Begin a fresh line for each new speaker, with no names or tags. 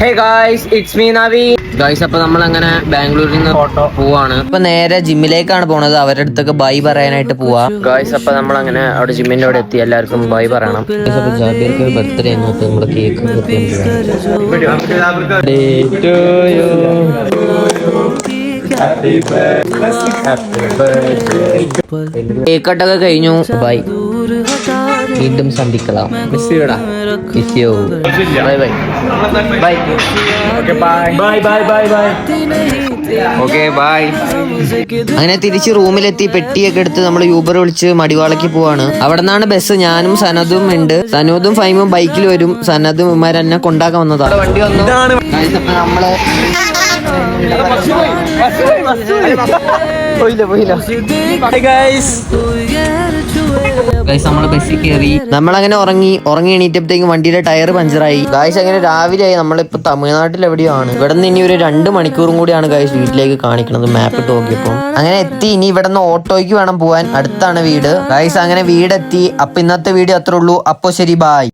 Hey guys, it's me Navi. Guys, അപ്പോൾ നമ്മൾ അങ്ങനെ ബാംഗ്ലൂരിൽ നിന്ന് പോവാണ്. ഇപ്പൊ നേരെ ജിമ്മിലേക്കാണ് പോണത്. അവരുടെ അടുത്തൊക്കെ ബൈ പറയാനായിട്ട് പോവാ. ഗായ്സ്, അപ്പൊ നമ്മൾ അങ്ങനെ അവിടെ ജിമ്മിന്റെ അവിടെ എത്തി. എല്ലാവർക്കും ബൈ പറയണം. ജാബിർക്ക് ബർത്ത്ഡേ നോക്കി നമ്മുടെ കേക്ക് കേക്ക് കട്ടൊക്കെ കഴിഞ്ഞു. ബൈ, വീണ്ടും സന്ധിக்கலாம். Bye bye bye. അങ്ങനെ തിരിച്ച് റൂമിലെത്തി പെട്ടിയൊക്കെ എടുത്ത് നമ്മൾ യൂബർ വിളിച്ച് മടിവാളയ്ക്ക് പോവാണ്. അവിടെ നിന്നാണ് ബസ്. ഞാനും സനദും ഉണ്ട്. സനൂദും ഫൈമും ബൈക്കിൽ വരും. സനദും ഉമ്മാർ എന്നെ കൊണ്ടാക്കാൻ വന്നതാണ്. വണ്ടി വന്നു. നമ്മള് നമ്മള് ബസ്സിൽ കയറി. നമ്മളങ്ങനെ ഉറങ്ങി എണീറ്റപ്പോഴത്തേക്കും വണ്ടിയുടെ ടയർ പഞ്ചറായി. ഗായ്സ് അങ്ങനെ രാവിലെ ആയി. നമ്മളിപ്പോ തമിഴ്നാട്ടിൽ എവിടെയാണ്. ഇവിടെ നിന്ന് ഇനി ഒരു 2 മണിക്കൂറും കൂടിയാണ് ഗായ്സ് വീട്ടിലേക്ക് കാണിക്കണത്. മാപ്പ് ഇട്ട് നോക്കിയപ്പോൾ അങ്ങനെ എത്തി. ഇനി ഇവിടെ നിന്ന് ഓട്ടോയ്ക്ക് വേണം പോവാൻ. അടുത്താണ് വീട്. ഗായ്സ് അങ്ങനെ വീടെത്തി. അപ്പൊ ഇന്നത്തെ വീഡിയോ അത്രേ ഉള്ളൂ. അപ്പൊ ശരി, ബായ്.